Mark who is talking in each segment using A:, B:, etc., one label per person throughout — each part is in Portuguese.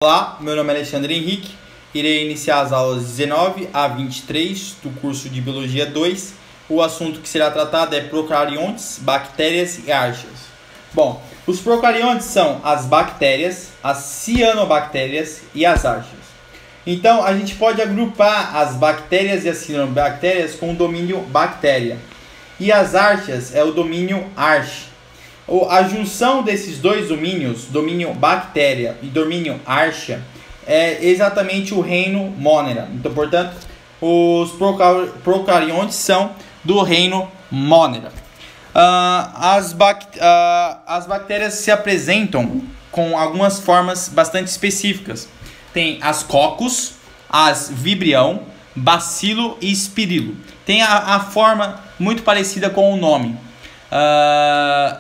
A: Olá, meu nome é Alexandre Henrique, irei iniciar as aulas 19 a 23 do curso de Biologia 2. O assunto que será tratado é procariontes, bactérias e archeias. Bom, os procariontes são as bactérias, as cianobactérias e as archeias. Então, a gente pode agrupar as bactérias e as cianobactérias com o domínio bactéria. E as archeias é o domínio arche. A junção desses dois domínios, domínio bactéria e domínio archaea, é exatamente o reino Monera. Então, portanto, os procariontes são do reino Monera. As bactérias se apresentam com algumas formas bastante específicas. Tem as cocos, as vibrião, bacilo e espirilo. Tem a forma muito parecida com o nome.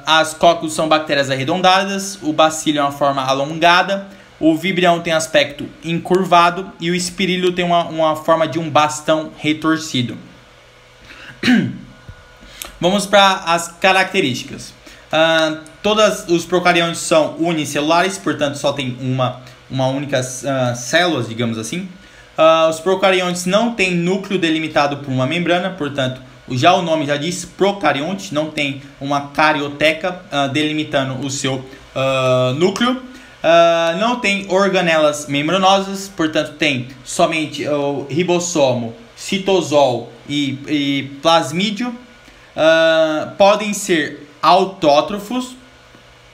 A: As cocos são bactérias arredondadas, o bacilo é uma forma alongada, o vibrião tem aspecto encurvado e o espirilo tem uma forma de um bastão retorcido. Vamos para as características. Todos os procariontes são unicelulares, portanto só tem uma única célula, digamos assim. Os procariontes não têm núcleo delimitado por uma membrana, portanto já o nome já diz procarionte, não tem uma carioteca delimitando o seu núcleo. Não tem organelas membranosas, portanto tem somente o ribossomo, citosol e plasmídio. Podem ser autótrofos,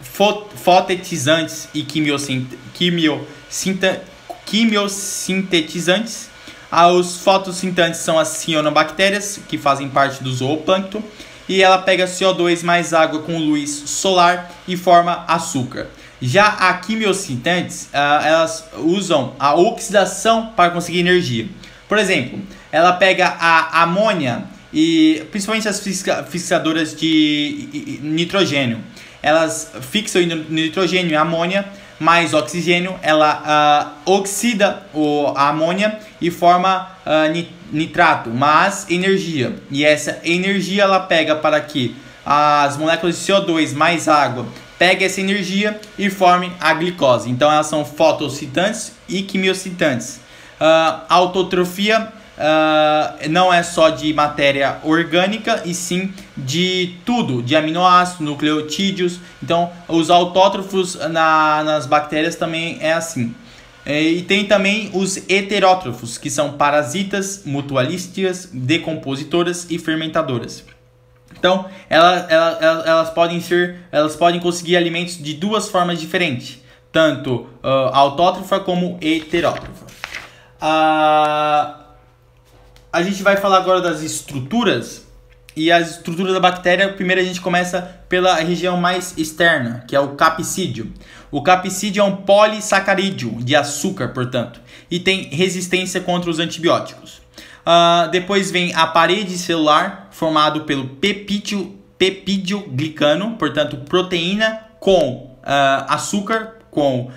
A: fotetizantes e quimiosintetizantes. Os fotossintetantes são as cianobactérias, que fazem parte do zooplâncton, e ela pega CO2 mais água com luz solar e forma açúcar. Já a quimiosintetantes, elas usam a oxidação para conseguir energia. Por exemplo, ela pega a amônia, e principalmente as fixadoras de nitrogênio. Elas fixam o nitrogênio e a amônia mais oxigênio, ela oxida a amônia e forma nitrato, mais energia. E essa energia ela pega para que as moléculas de CO2 mais água peguem essa energia e formem a glicose. Então elas são fotossintetantes e quimiosintetantes. Autotrofia não é só de matéria orgânica, e sim de tudo, de aminoácidos, nucleotídeos. Então os autótrofos nas bactérias também é assim. E tem também os heterótrofos, que são parasitas, mutualistas, decompositoras e fermentadoras. Então elas podem conseguir alimentos de duas formas diferentes, tanto autótrofa como heterótrofa. A gente vai falar agora das estruturas. E as estruturas da bactéria, primeiro a gente começa pela região mais externa, que é o capsídeo. O capsídeo é um polissacarídeo de açúcar, portanto, e tem resistência contra os antibióticos. Depois vem a parede celular, formado pelo peptídeo-glicano, portanto, proteína com açúcar, com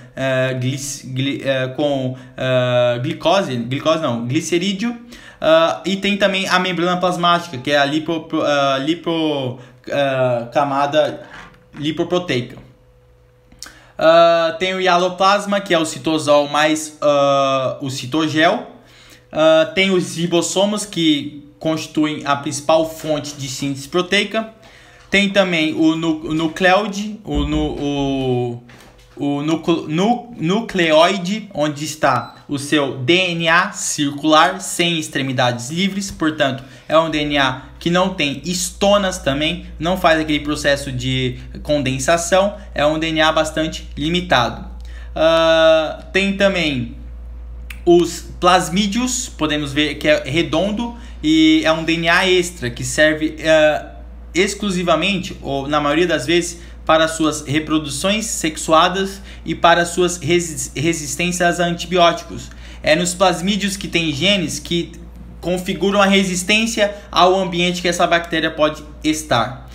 A: glicerídeo. E tem também a membrana plasmática, que é a camada lipoproteica. Tem o hialoplasma, que é o citosol mais o citogel. Tem os ribossomos, que constituem a principal fonte de síntese proteica. Tem também o nucleoide, o nucleoide, onde está o seu DNA circular sem extremidades livres, portanto é um DNA que não tem estonas também, não faz aquele processo de condensação, é um DNA bastante limitado. Tem também os plasmídios, podemos ver que é redondo e é um DNA extra que serve exclusivamente, ou na maioria das vezes, para suas reproduções sexuadas e para suas resistências a antibióticos. É nos plasmídios que tem genes que configuram a resistência ao ambiente que essa bactéria pode estar.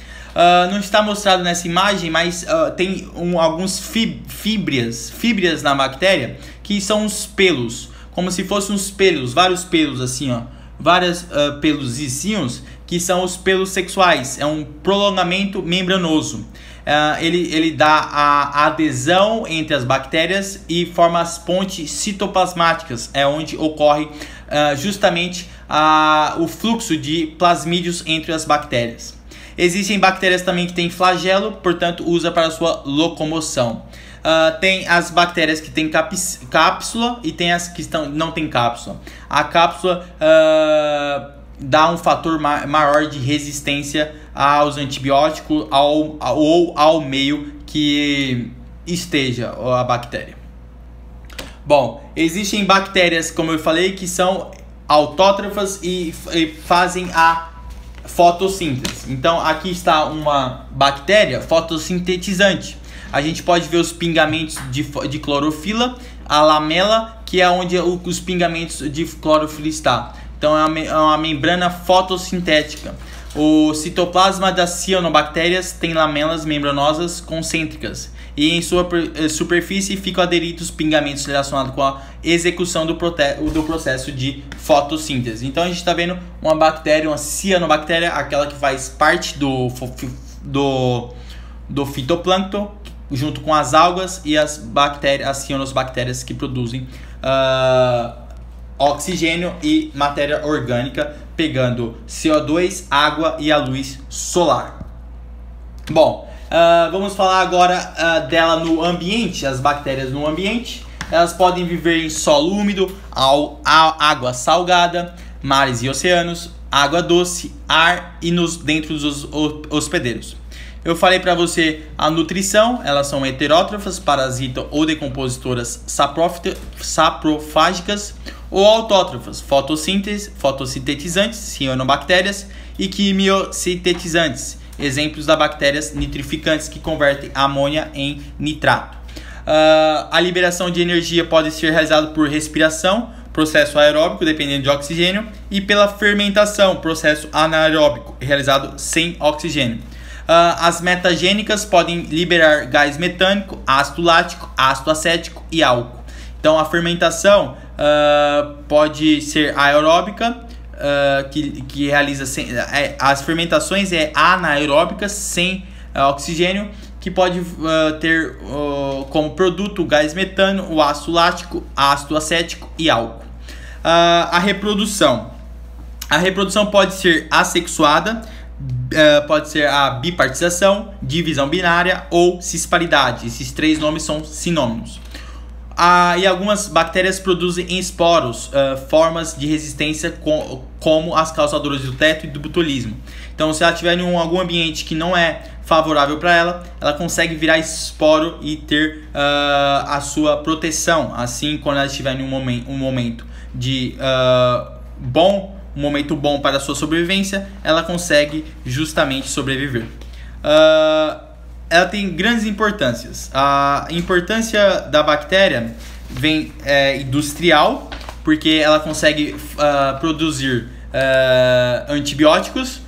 A: Não está mostrado nessa imagem, mas tem alguns fíbrias na bactéria, que são os pelos, como se fossem uns pelos, vários pelos assim, ó, vários pelos vizinhos, que são os pelos sexuais. É um prolongamento membranoso. Ele dá a adesão entre as bactérias e forma as pontes citoplasmáticas, é onde ocorre justamente o fluxo de plasmídios entre as bactérias. Existem bactérias também que têm flagelo, portanto usa para sua locomoção. Tem as bactérias que têm cápsula e tem as que não tem cápsula. A cápsula dá um fator maior de resistência aos antibióticos ou ao meio que esteja a bactéria. Bom, existem bactérias, como eu falei, que são autótrofas e fazem a fotossíntese. Então aqui está uma bactéria fotossintetizante. A gente pode ver os pingamentos de clorofila, a lamela, que é onde os pingamentos de clorofila está. Então é uma membrana fotossintética. O citoplasma das cianobactérias tem lamelas membranosas concêntricas e em sua superfície ficam aderidos pingamentos relacionados com a execução do processo de fotossíntese. Então a gente está vendo uma bactéria, uma cianobactéria, aquela que faz parte do fitoplâncton, junto com as algas e as cianobactérias que produzem oxigênio e matéria orgânica, pegando CO2, água e a luz solar. Bom, vamos falar agora dela no ambiente. As bactérias no ambiente, elas podem viver em solo úmido, água salgada, mares e oceanos, água doce, ar e dentro dos hospedeiros. Eu falei para você a nutrição, elas são heterótrofas, parasitam ou decompositoras saprofágicas, ou autótrofas, fotossintetizantes, cianobactérias, e quimiosintetizantes, exemplos das bactérias nitrificantes que convertem amônia em nitrato. A liberação de energia pode ser realizada por respiração, processo aeróbico, dependendo de oxigênio, e pela fermentação, processo anaeróbico, realizado sem oxigênio. As metagênicas podem liberar gás metânico, ácido lático, ácido acético e álcool. Então a fermentação pode ser aeróbica, que realiza as fermentações anaeróbicas sem oxigênio, que pode ter como produto o gás metano, o ácido lático, ácido acético e álcool. A reprodução pode ser assexuada, pode ser a bipartização, divisão binária ou cisparidade. Esses três nomes são sinônimos. E algumas bactérias produzem em esporos formas de resistência como as causadoras do teto e do botulismo. Então, se ela estiver em algum ambiente que não é favorável para ela, ela consegue virar esporo e ter a sua proteção. Assim, quando ela estiver em um momento de um momento bom para a sua sobrevivência, ela consegue justamente sobreviver. Ela tem grandes importâncias. A importância da bactéria vem industrial, porque ela consegue produzir antibióticos,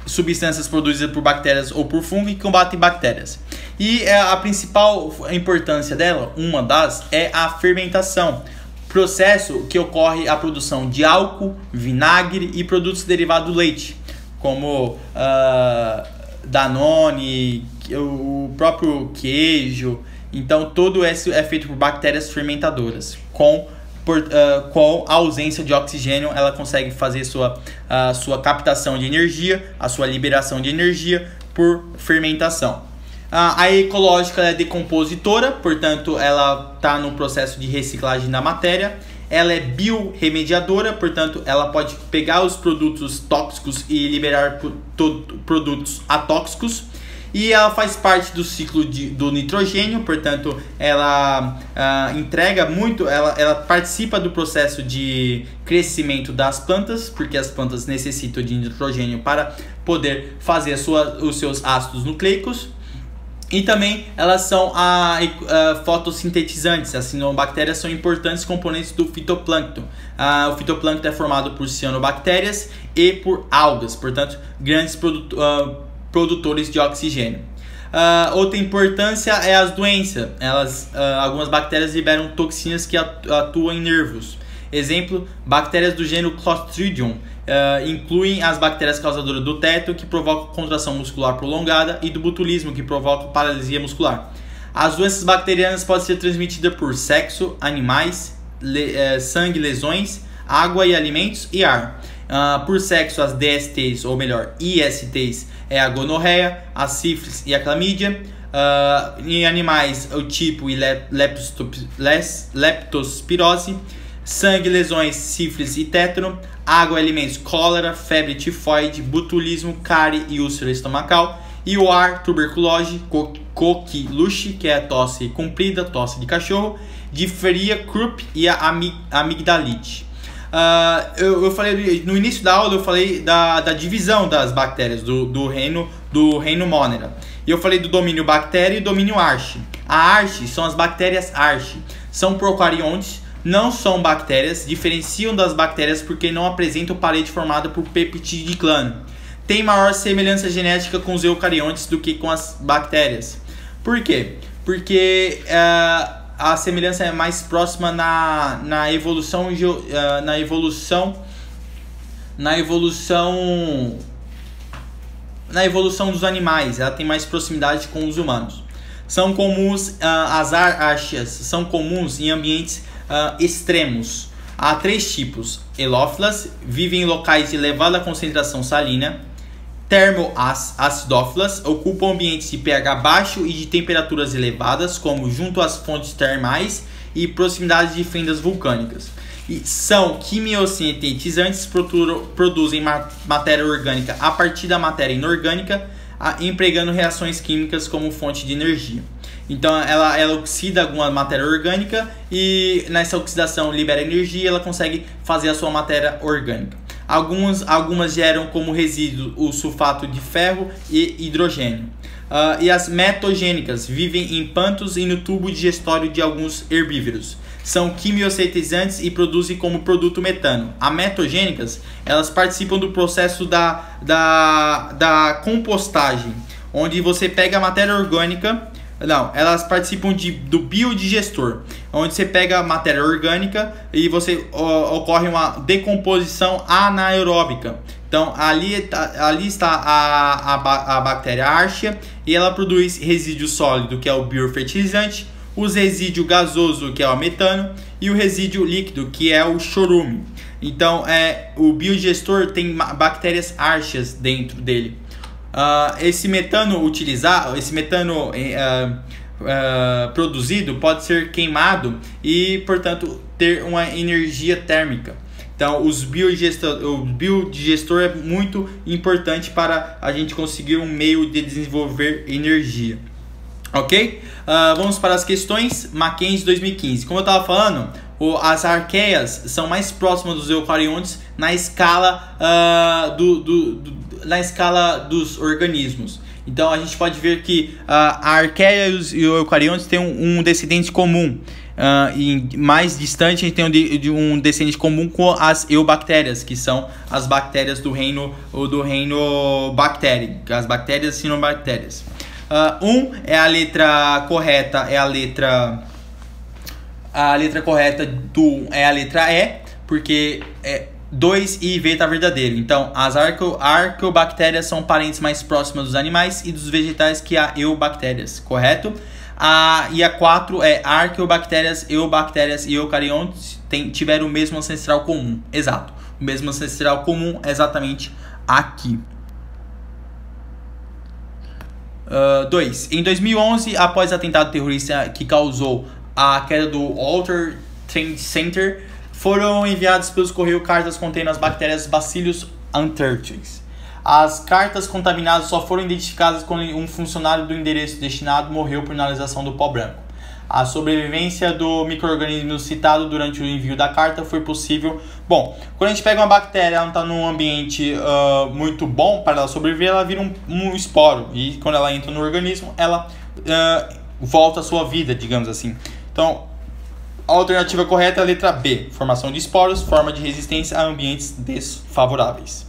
A: substâncias produzidas por bactérias ou por fungo que combatem bactérias. E a principal importância dela, uma das, é a fermentação, processo que ocorre a produção de álcool, vinagre e produtos derivados do leite, como Danone, o próprio queijo. Então todo isso é feito por bactérias fermentadoras. Com a ausência de oxigênio, ela consegue fazer a sua captação de energia, a sua liberação de energia por fermentação. A ecológica é decompositora, portanto ela está no processo de reciclagem da matéria. Ela é biorremediadora, portanto ela pode pegar os produtos tóxicos e liberar produtos atóxicos. E ela faz parte do ciclo do nitrogênio, portanto ela entrega muito, ela participa do processo de crescimento das plantas, porque as plantas necessitam de nitrogênio para poder fazer os seus ácidos nucleicos. E também elas são fotossintetizantes. As cianobactérias são importantes componentes do fitoplâncton. O fitoplâncton é formado por cianobactérias e por algas, portanto, grandes produtores de oxigênio. Outra importância é as doenças. Algumas bactérias liberam toxinas que atuam em nervos. Exemplo, bactérias do gênero Clostridium incluem as bactérias causadoras do tétano, que provocam contração muscular prolongada, e do botulismo, que provoca paralisia muscular. As doenças bacterianas podem ser transmitidas por sexo, animais, sangue, lesões, água e alimentos e ar. Por sexo, as DSTs, ou melhor, ISTs, é a gonorreia, a sífilis e a clamídia. Em animais, o tipo e leptospirose. Sangue, lesões, sífilis e tétano. Água e alimentos, cólera, febre tifoide, botulismo, cárie e úlcera estomacal. E o ar, tuberculose, coqueluche, que é a tosse comprida, tosse de cachorro, difteria, croup e a amigdalite. Eu falei no início da aula, eu falei da divisão das bactérias do reino Monera. E eu falei do domínio bactéria e domínio Arche. A Arche são as bactérias Arche. São procariontes, não são bactérias, diferenciam das bactérias porque não apresentam parede formada por peptídeo de clano. Tem maior semelhança genética com os eucariontes do que com as bactérias. Por quê? Porque a semelhança é mais próxima na evolução dos animais. Ela tem mais proximidade com os humanos. São comuns, as archeias são comuns em ambientes extremos. Há 3 tipos: helófilas, vivem em locais de elevada concentração salina. Termoacidófilas, ocupam ambientes de pH baixo e de temperaturas elevadas, como junto às fontes termais e proximidade de fendas vulcânicas. E são quimiosintetizantes, produzem matéria orgânica a partir da matéria inorgânica, empregando reações químicas como fonte de energia. Então ela oxida alguma matéria orgânica e nessa oxidação libera energia e ela consegue fazer a sua matéria orgânica. Algumas geram como resíduo o sulfato de ferro e hidrogênio. E as metogênicas vivem em pantos e no tubo digestório de alguns herbívoros. São quimiosintetizantes e produzem como produto metano. As metogênicas, elas participam do processo da compostagem, onde você pega a matéria orgânica. Não, elas participam do biodigestor, onde você pega a matéria orgânica e ocorre uma decomposição anaeróbica. Então, ali está a bactéria Archaea e ela produz resíduo sólido, que é o biofertilizante, o resíduo gasoso, que é o metano, e o resíduo líquido, que é o chorume. Então, o biodigestor tem bactérias Archaeas dentro dele. Esse metano produzido pode ser queimado e, portanto, ter uma energia térmica. Então, o biodigestor é muito importante para a gente conseguir um meio de desenvolver energia. Ok? Vamos para as questões. Mackenzie 2015. Como eu estava falando, as arqueias são mais próximas dos eucariontes na escala dos organismos. Então a gente pode ver que a arqueia e os eucariontes têm um descendente comum. E mais distante a gente tem um descendente comum com as eubactérias, que são as bactérias do reino bactérico, as bactérias cinobactérias. É a letra correta, a letra correta do é a letra E, porque 2 e V está verdadeiro. Então, as arqueobactérias são parentes mais próximas dos animais e dos vegetais que a eubactérias, correto? E a 4 é arqueobactérias, eubactérias e eucariontes tiveram o mesmo ancestral comum. Exato, o mesmo ancestral comum exatamente aqui. 2. Em 2011, após o atentado terrorista que causou a queda do World Trade Center, foram enviadas pelos correios cartas contendo as bactérias Bacillus anthracis. As cartas contaminadas só foram identificadas quando um funcionário do endereço destinado morreu por inalização do pó branco. A sobrevivência do micro-organismo citado durante o envio da carta foi possível. Bom, quando a gente pega uma bactéria, ela não está num ambiente muito bom para ela sobreviver, ela vira um esporo. E quando ela entra no organismo, ela volta à sua vida, digamos assim. Então, a alternativa correta é a letra B. Formação de esporos, forma de resistência a ambientes desfavoráveis.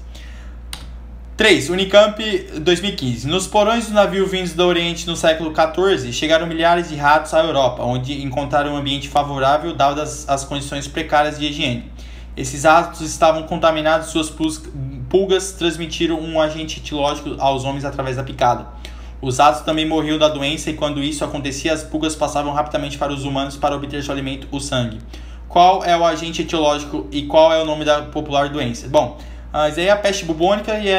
A: 3. Unicamp 2015. Nos porões do navio vindos do Oriente no século XIV, chegaram milhares de ratos à Europa, onde encontraram um ambiente favorável dadas as condições precárias de higiene. Esses ratos estavam contaminados e suas pulgas transmitiram um agente etiológico aos homens através da picada. Os ratos também morriam da doença e quando isso acontecia, as pulgas passavam rapidamente para os humanos para obter seu alimento, o sangue. Qual é o agente etiológico e qual é o nome da popular doença? Bom, isso aí é a peste bubônica e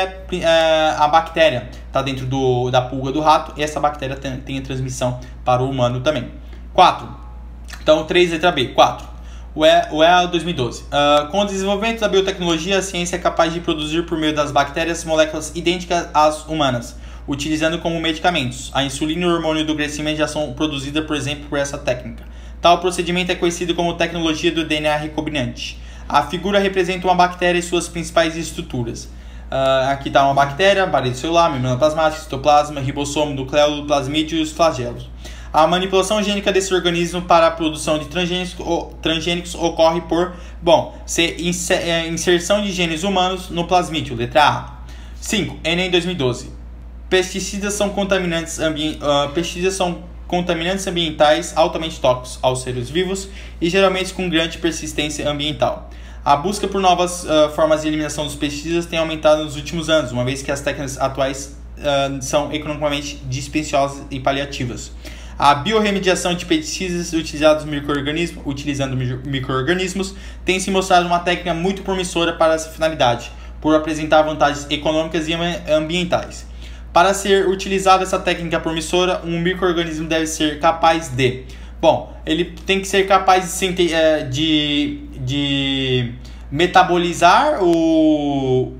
A: a bactéria está dentro da pulga do rato e essa bactéria tem a transmissão para o humano também. 4. Então, 3, letra B. 4. O EA 2012. Com o desenvolvimento da biotecnologia, a ciência é capaz de produzir por meio das bactérias moléculas idênticas às humanas, utilizando como medicamentos. A insulina e o hormônio do crescimento já são produzidas, por exemplo, por essa técnica. Tal procedimento é conhecido como tecnologia do DNA recombinante. A figura representa uma bactéria e suas principais estruturas. Aqui está uma bactéria, parede celular, membrana plasmática, citoplasma, ribossomo, nucleolo, plasmídio e os flagelos. A manipulação gênica desse organismo para a produção de transgênicos ocorre por, inserção de genes humanos no plasmídio, letra A. 5. Enem 2012. Pesticidas são contaminantes ambientais altamente tóxicos aos seres vivos e geralmente com grande persistência ambiental. A busca por novas formas de eliminação dos pesticidas tem aumentado nos últimos anos, uma vez que as técnicas atuais são economicamente dispendiosas e paliativas. A biorremediação de pesticidas utilizando micro-organismos tem se mostrado uma técnica muito promissora para essa finalidade, por apresentar vantagens econômicas e ambientais. Para ser utilizada essa técnica promissora, um micro-organismo deve ser capaz de... ele tem que ser capaz de metabolizar o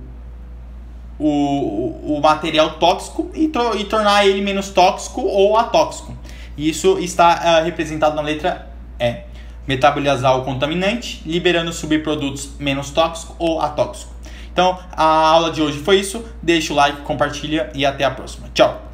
A: material tóxico e tornar ele menos tóxico ou atóxico. Isso está representado na letra E. Metabolizar o contaminante, liberando subprodutos menos tóxicos ou atóxicos. Então, a aula de hoje foi isso. Deixa o like, compartilha e até a próxima. Tchau!